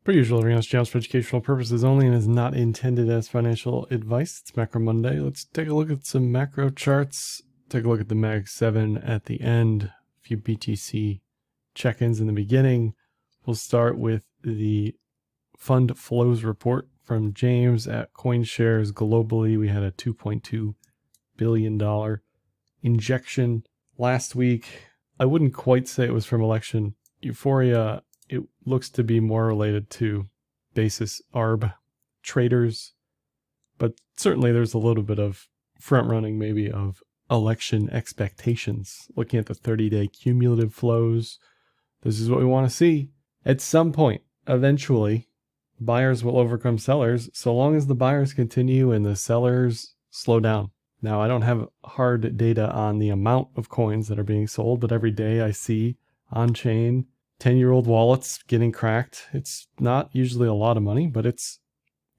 Per usual, everything on this channel is for educational purposes only and is not intended as financial advice. It's Macro Monday. Let's take a look at some macro charts. Take a look at the Mag 7 at the end. A few BTC check-ins in the beginning. We'll start with the Fund Flows report from James at CoinShares. Globally, we had a $2.2 billion injection last week. I wouldn't quite say it was from election euphoria. It looks to be more related to basis ARB traders, but certainly there's a little bit of front running maybe of election expectations. Looking at the 30-day cumulative flows, this is what we want to see. At some point, eventually, buyers will overcome sellers so long as the buyers continue and the sellers slow down. Now, I don't have hard data on the amount of coins that are being sold, but every day I see on-chain 10-year-old wallets getting cracked. It's not usually a lot of money, but it's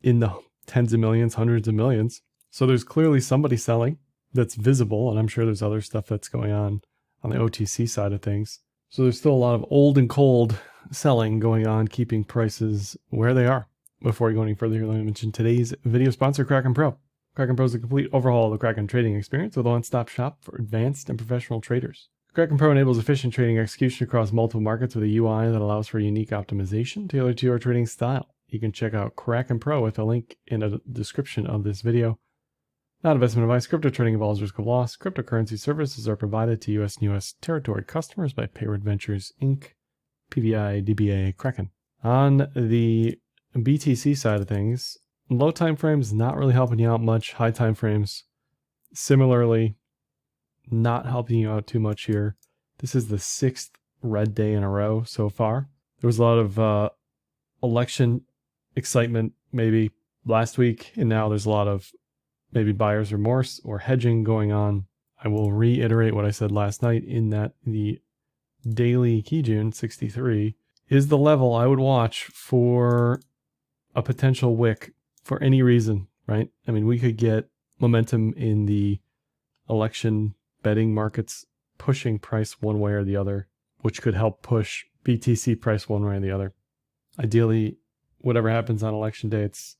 in the tens of millions, hundreds of millions. So there's clearly somebody selling that's visible, and I'm sure there's other stuff that's going on the OTC side of things. So there's still a lot of old and cold selling going on, keeping prices where they are. Before we go any further, let me mention today's video sponsor, Kraken Pro. Kraken Pro is a complete overhaul of the Kraken trading experience with a one-stop shop for advanced and professional traders. Kraken Pro enables efficient trading execution across multiple markets with a UI that allows for unique optimization tailored to your trading style. You can check out Kraken Pro with a link in the description of this video. Not investment advice. Crypto trading involves risk of loss. Cryptocurrency services are provided to U.S. and U.S. territory customers by Payward Ventures, Inc., PVI, DBA, Kraken. On the BTC side of things, low time frames not really helping you out much. High time frames, similarly, not helping you out too much here. This is the 6th red day in a row so far. There was a lot of election excitement maybe last week, and now there's a lot of maybe buyer's remorse or hedging going on. I will reiterate what I said last night in that the daily Kijun 63 is the level I would watch for a potential wick for any reason, right? I mean, we could get momentum in the election betting markets pushing price one way or the other, which could help push BTC price one way or the other. Ideally, whatever happens on election day, it's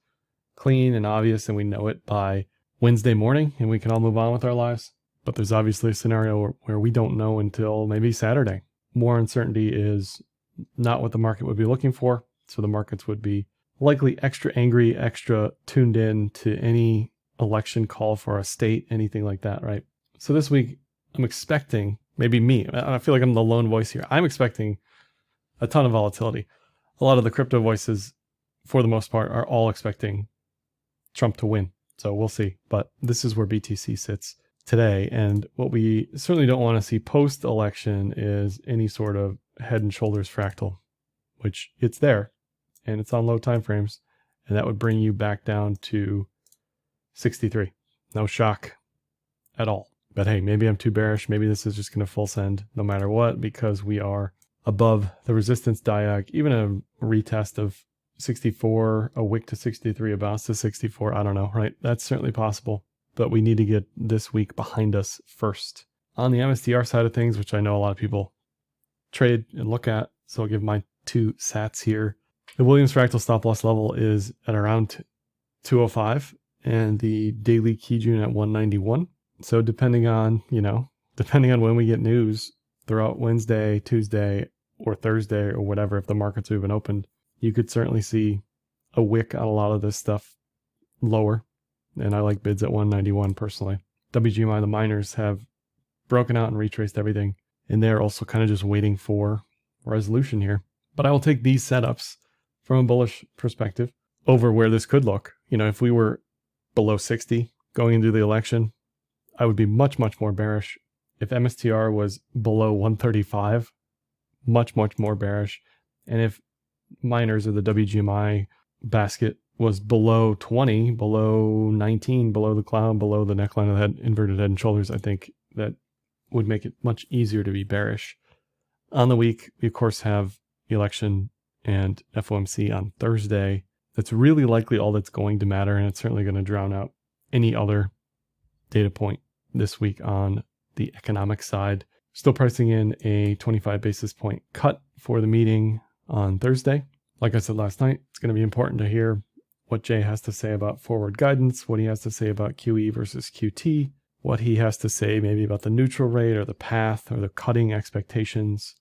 clean and obvious and we know it by Wednesday morning and we can all move on with our lives. But there's obviously a scenario where we don't know until maybe Saturday. More uncertainty is not what the market would be looking for. So the markets would be likely extra angry, extra tuned in to any election call for a state, anything like that, right? So this week, I'm expecting, maybe me, I feel like I'm the lone voice here. I'm expecting a ton of volatility. A lot of the crypto voices, for the most part, are all expecting Trump to win. So we'll see. But this is where BTC sits today. And what we certainly don't want to see post-election is any sort of head and shoulders fractal, which it's there and it's on low time frames. And that would bring you back down to 63. No shock at all. But hey, maybe I'm too bearish. Maybe this is just going to full send no matter what because we are above the resistance diag. Even a retest of 64, a wick to 63, a bounce to 64. I don't know, right? That's certainly possible. But we need to get this week behind us first. On the MSTR side of things, which I know a lot of people trade and look at, so I'll give my 2 sats here. The Williams fractal stop loss level is at around 205 and the daily Kijun at 191. So depending on when we get news throughout Wednesday, Tuesday, or Thursday or whatever, if the markets have been opened, you could certainly see a wick on a lot of this stuff lower. And I like bids at 191 personally. WGMI, the miners, have broken out and retraced everything. And they're also kind of just waiting for resolution here. But I will take these setups from a bullish perspective over where this could look. If we were below 60 going into the election, I would be much, much more bearish. If MSTR was below 135, much, much more bearish. And if miners or the WGMI basket was below 20, below 19, below the cloud, below the neckline of the head, inverted head and shoulders, I think that would make it much easier to be bearish. On the week, we of course have election and FOMC on Thursday. That's really likely all that's going to matter, and it's certainly going to drown out any other data point this week on the economic side. Still pricing in a 25 basis point cut for the meeting on Thursday. Like I said last night, it's going to be important to hear what Jay has to say about forward guidance, what he has to say about QE versus QT, what he has to say maybe about the neutral rate or the path or the cutting expectations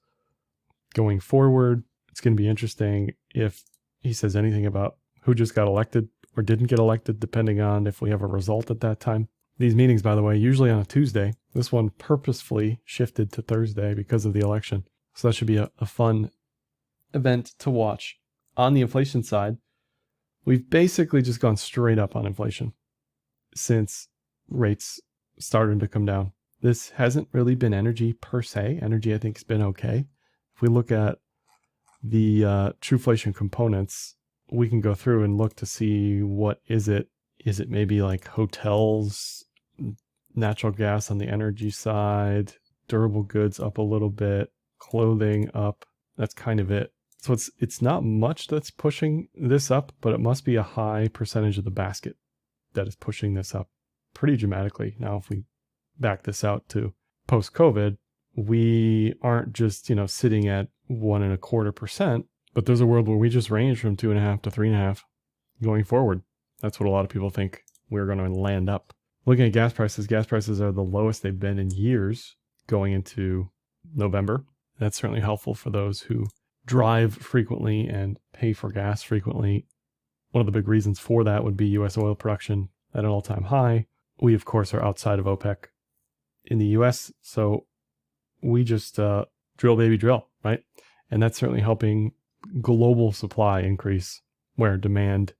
going forward. It's going to be interesting if he says anything about who just got elected or didn't get elected, depending on if we have a result at that time. These meetings, by the way, usually on a Tuesday. This one purposefully shifted to Thursday because of the election. So that should be a fun event to watch. On the inflation side, we've basically just gone straight up on inflation since rates started to come down. This hasn't really been energy per se. Energy, I think, has been okay. If we look at the trueflation components, we can go through and look to see what is it. Is it maybe like hotels, natural gas on the energy side, durable goods up a little bit, clothing up? That's kind of it. So it's not much that's pushing this up, but it must be a high percentage of the basket that is pushing this up pretty dramatically. Now, if we back this out to post-COVID, we aren't just, sitting at 1.25%, but there's a world where we just range from 2.5 to 3.5 going forward. That's what a lot of people think we're going to land up. Looking at gas prices are the lowest they've been in years going into November. That's certainly helpful for those who drive frequently and pay for gas frequently. One of the big reasons for that would be U.S. oil production at an all-time high. We, of course, are outside of OPEC in the U.S., so we just drill, baby, drill, right? And that's certainly helping global supply increase where demand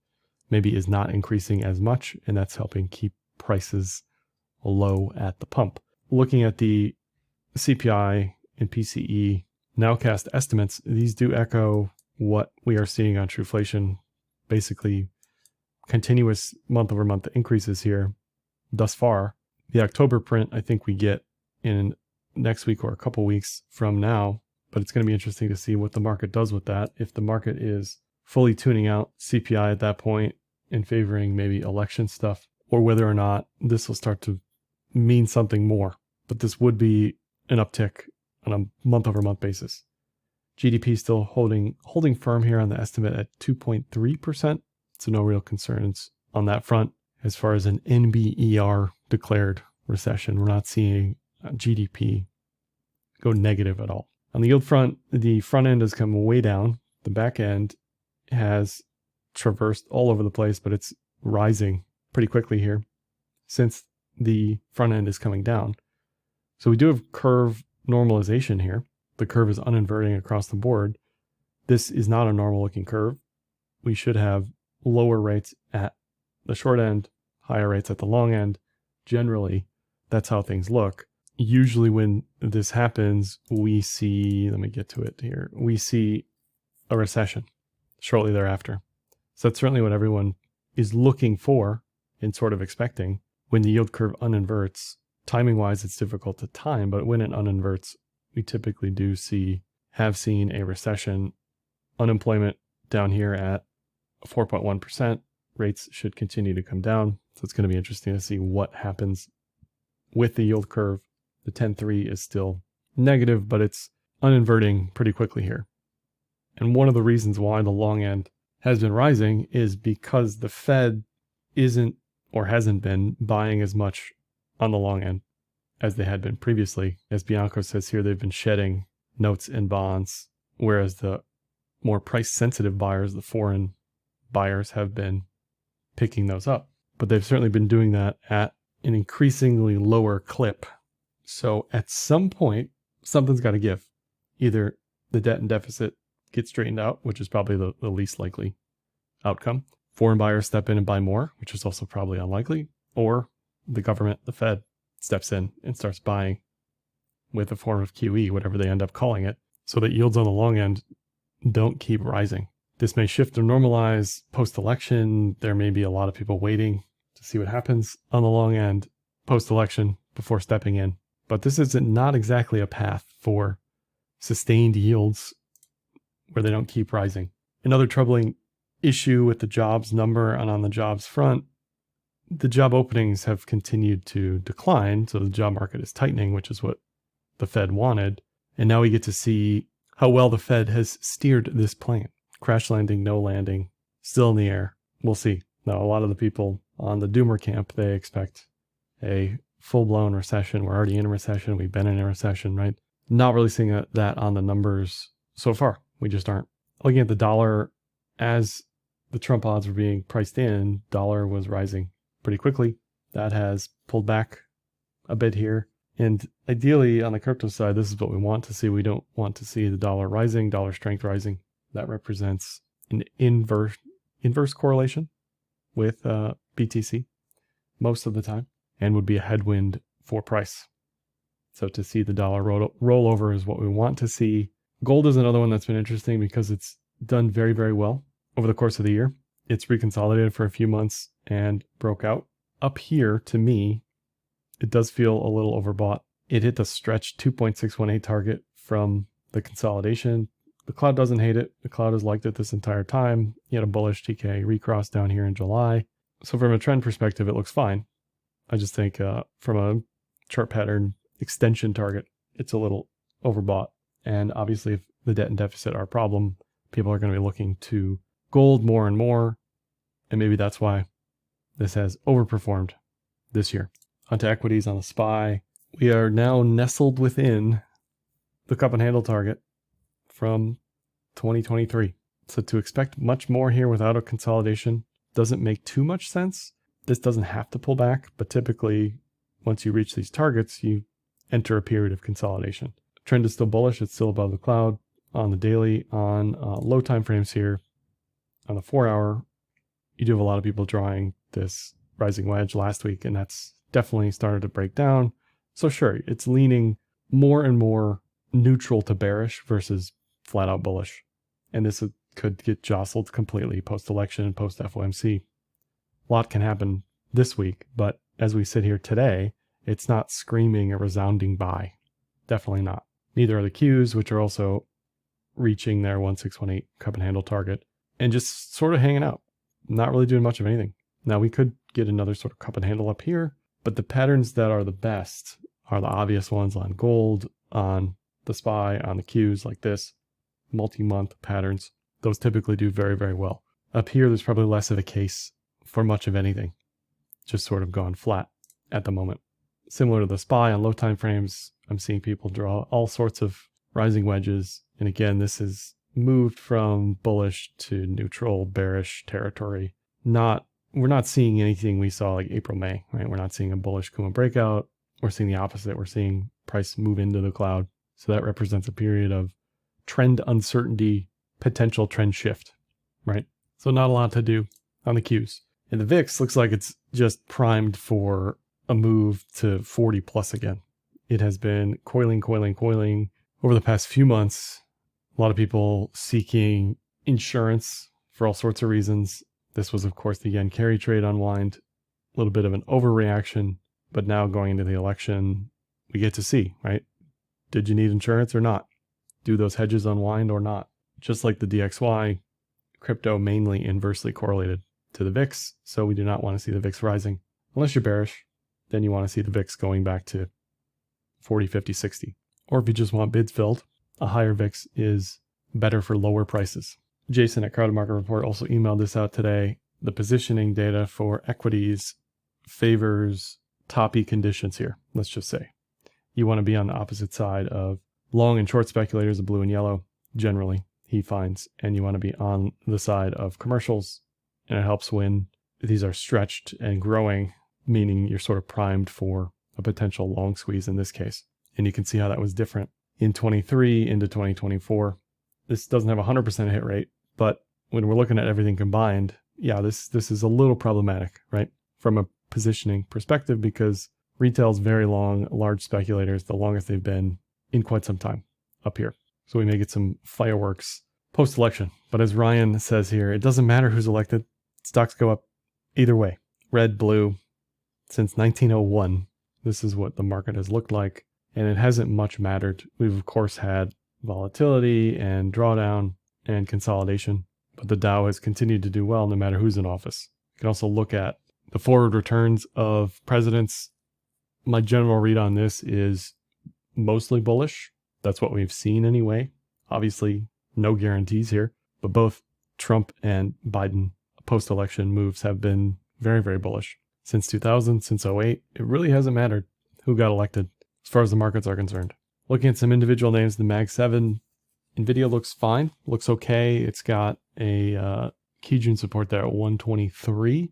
maybe is not increasing as much, and that's helping keep prices low at the pump. Looking at the CPI and PCE nowcast estimates, these do echo what we are seeing on Trueflation, basically continuous month-over-month increases here thus far. The October print, I think we get in next week or a couple weeks from now, but it's going to be interesting to see what the market does with that. If the market is fully tuning out CPI at that point and favoring maybe election stuff, or whether or not this will start to mean something more. But this would be an uptick on a month-over-month basis. GDP still holding firm here on the estimate at 2.3%. So no real concerns on that front. As far as an NBER declared recession, we're not seeing GDP go negative at all. On the yield front, the front end has come way down. The back end has traversed all over the place, but it's rising pretty quickly here since the front end is coming down. So we do have curve normalization here. The curve is uninverting across the board. This is not a normal looking curve. We should have lower rates at the short end, higher rates at the long end. Generally, that's how things look. Usually when this happens, we see, let me get to it here, we see a recession shortly thereafter. So that's certainly what everyone is looking for and sort of expecting. When the yield curve uninverts, timing-wise, it's difficult to time, but when it uninverts, we typically have seen a recession. Unemployment down here at 4.1%. Rates should continue to come down. So it's going to be interesting to see what happens with the yield curve. The 10-3 is still negative, but it's uninverting pretty quickly here. And one of the reasons why the long end has been rising is because the Fed isn't or hasn't been buying as much on the long end as they had been previously. As Bianco says here, they've been shedding notes and bonds, whereas the more price-sensitive buyers, the foreign buyers, have been picking those up. But they've certainly been doing that at an increasingly lower clip. So at some point, something's got to give. Either the debt and deficit get straightened out, which is probably the least likely outcome. Foreign buyers step in and buy more, which is also probably unlikely. Or the government, the Fed, steps in and starts buying with a form of QE, whatever they end up calling it, so that yields on the long end don't keep rising. This may shift or normalize post-election. There may be a lot of people waiting to see what happens on the long end post-election before stepping in. But this is not exactly a path for sustained yields where they don't keep rising. Another troubling issue with the jobs number and on the jobs front, the job openings have continued to decline. So the job market is tightening, which is what the Fed wanted. And now we get to see how well the Fed has steered this plane. crash landing, no landing, still in the air. We'll see. Now, a lot of the people on the doomer camp, they expect a full-blown recession. We're already in a recession. We've been in a recession, right? Not really seeing that on the numbers so far. We just aren't. Looking at the dollar, as the Trump odds were being priced in, dollar was rising pretty quickly. That has pulled back a bit here. And ideally, on the crypto side, this is what we want to see. We don't want to see the dollar rising, dollar strength rising. That represents an inverse correlation with BTC most of the time, and would be a headwind for price. So to see the dollar roll over is what we want to see. Gold is another one that's been interesting because it's done very, very well over the course of the year. It's reconsolidated for a few months and broke out. Up here, to me, it does feel a little overbought. It hit the stretch 2.618 target from the consolidation. The cloud doesn't hate it. The cloud has liked it this entire time. You had a bullish TK recross down here in July. So from a trend perspective, it looks fine. I just think from a chart pattern extension target, it's a little overbought. And obviously, if the debt and deficit are a problem, people are going to be looking to gold more and more. And maybe that's why this has overperformed this year. Onto equities on the SPY. We are now nestled within the cup and handle target from 2023. So to expect much more here without a consolidation doesn't make too much sense. This doesn't have to pull back, but typically once you reach these targets, you enter a period of consolidation. Trend is still bullish. It's still above the cloud on the daily. On low time frames here, on the 4 hour, you do have a lot of people drawing this rising wedge last week, and that's definitely started to break down. So sure, it's leaning more and more neutral to bearish versus flat out bullish. And this could get jostled completely post-election and post-FOMC. A lot can happen this week, but as we sit here today, it's not screaming a resounding buy. Definitely not. Neither are the Qs, which are also reaching their 1618 cup and handle target and just sort of hanging out, not really doing much of anything. Now we could get another sort of cup and handle up here, but the patterns that are the best are the obvious ones on gold, on the SPY, on the Qs like this, multi-month patterns. Those typically do very, very well. Up here, there's probably less of a case for much of anything, just sort of gone flat at the moment. Similar to the SPY on low time frames, I'm seeing people draw all sorts of rising wedges. And again, this has moved from bullish to neutral, bearish territory. We're not seeing anything we saw like April, May, right? We're not seeing a bullish Kuma breakout. We're seeing the opposite. We're seeing price move into the cloud. So that represents a period of trend uncertainty, potential trend shift, right? So not a lot to do on the Qs. And the VIX looks like it's just primed for a move to 40 plus again. It has been coiling over the past few months. A lot of people seeking insurance for all sorts of reasons. This was, of course, the yen carry trade unwind, a little bit of an overreaction, but now going into the election, we get to see, right? Did you need insurance or not? Do those hedges unwind or not? Just like the DXY, crypto mainly inversely correlated to the VIX, so we do not want to see the VIX rising. Unless you're bearish, then you want to see the VIX going back to 40, 50, 60. Or if you just want bids filled, a higher VIX is better for lower prices. Jason at Crowded Market Report also emailed this out today. The positioning data for equities favors toppy conditions here, let's just say. You want to be on the opposite side of long and short speculators, the blue and yellow, generally, he finds, and you want to be on the side of commercials, and it helps when these are stretched and growing, meaning you're sort of primed for a potential long squeeze in this case. And you can see how that was different in 23 into 2024. This doesn't have a 100% hit rate, but when we're looking at everything combined, yeah, this is a little problematic, right? From a positioning perspective, because retail's very long, large speculators, the longest they've been in quite some time up here. So we may get some fireworks post-election. But as Ryan says here, it doesn't matter who's elected. Stocks go up either way. Red, blue, since 1901. This is what the market has looked like. And it hasn't much mattered. We've, of course, had volatility and drawdown and consolidation. But the Dow has continued to do well no matter who's in office. You can also look at the forward returns of presidents. My general read on this is mostly bullish. That's what we've seen anyway. Obviously, no guarantees here. But both Trump and Biden post-election moves have been very, very bullish. Since 2000, since '08, it really hasn't mattered who got elected as far as the markets are concerned. Looking at some individual names, the Mag 7, NVIDIA looks fine, looks okay. It's got a Kijun support there at 123.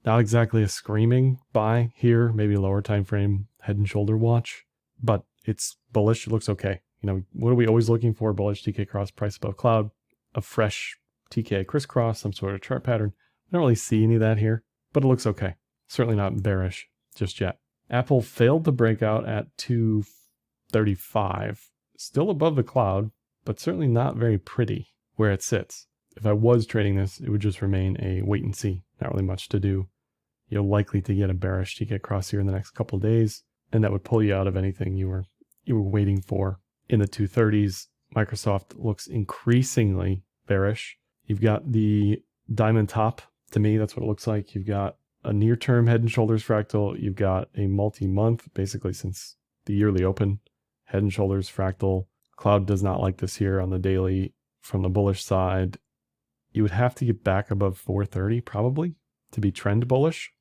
Not exactly a screaming buy here, maybe a lower time frame head and shoulder watch, but it's bullish. It looks okay. You know, what are we always looking for? Bullish TK cross, price above cloud, a fresh TK crisscross, some sort of chart pattern. I don't really see any of that here, but it looks okay. Certainly not bearish just yet. Apple failed to break out at 235, still above the cloud, but certainly not very pretty where it sits. If I was trading this, it would just remain a wait and see. Not really much to do. You're likely to get a bearish TK cross here in the next couple of days, and that would pull you out of anything you were waiting for. In the 230s, Microsoft looks increasingly bearish. You've got the diamond top. To me, that's what it looks like. You've got a near-term head and shoulders fractal. You've got a multi-month, basically since the yearly open, head and shoulders fractal. Cloud does not like this here on the daily from the bullish side. You would have to get back above 430 probably to be trend bullish,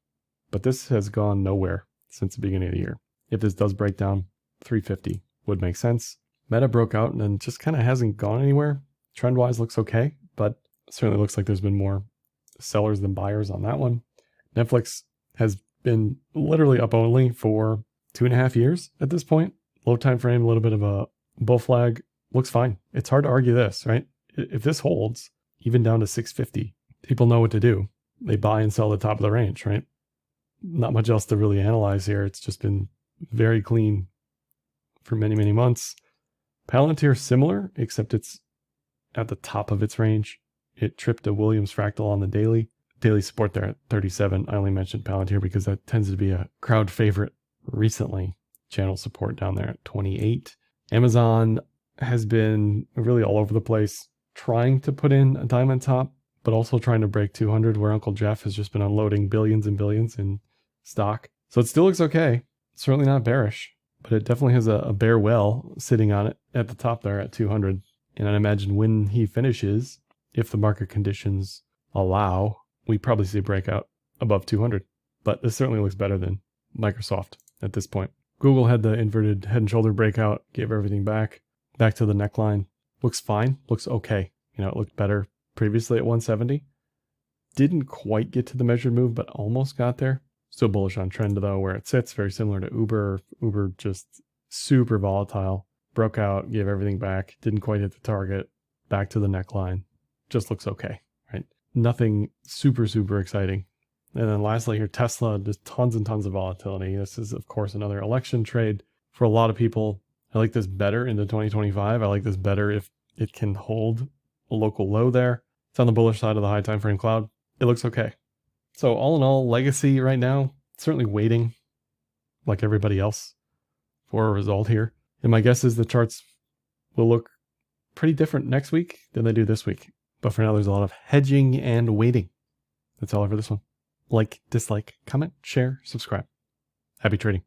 but this has gone nowhere since the beginning of the year. If this does break down, 350 would make sense. Meta broke out and then just kind of hasn't gone anywhere. Trend-wise looks okay, but certainly looks like there's been more sellers than buyers on that one. Netflix has been literally up only for 2.5 years at this point. Low time frame, a little bit of a bull flag, looks fine. It's hard to argue this, right? If this holds, even down to 650, people know what to do. They buy and sell the top of the range, right? Not much else to really analyze here. It's just been very clean for many, many months. Palantir similar, except it's at the top of its range. It tripped a Williams fractal on the daily. Daily support there at 37. I only mentioned Palantir because that tends to be a crowd favorite recently. Channel support down there at 28. Amazon has been really all over the place, trying to put in a diamond top, but also trying to break 200, where Uncle Jeff has just been unloading billions and billions in stock. So it still looks okay. Certainly not bearish, but it definitely has a bear well sitting on it at the top there at 200. And I imagine when he finishes, if the market conditions allow, we probably see a breakout above 200. But this certainly looks better than Microsoft at this point. Google had the inverted head and shoulder breakout, gave everything back to the neckline. Looks fine, looks okay. You know, it looked better previously at 170. Didn't quite get to the measured move, but almost got there. Still bullish on trend though, where it sits, very similar to Uber. Uber just super volatile. Broke out, gave everything back, didn't quite hit the target, back to the neckline. Just looks okay, right? Nothing super, super exciting. And then lastly here, Tesla, just tons and tons of volatility. This is, of course, another election trade for a lot of people. I like this better into 2025. I like this better if it can hold a local low there. It's on the bullish side of the high time frame cloud. It looks okay. So all in all, legacy right now, certainly waiting like everybody else for a result here. And my guess is the charts will look pretty different next week than they do this week. But for now, there's a lot of hedging and waiting. That's all for this one. Like, dislike, comment, share, subscribe. Happy trading.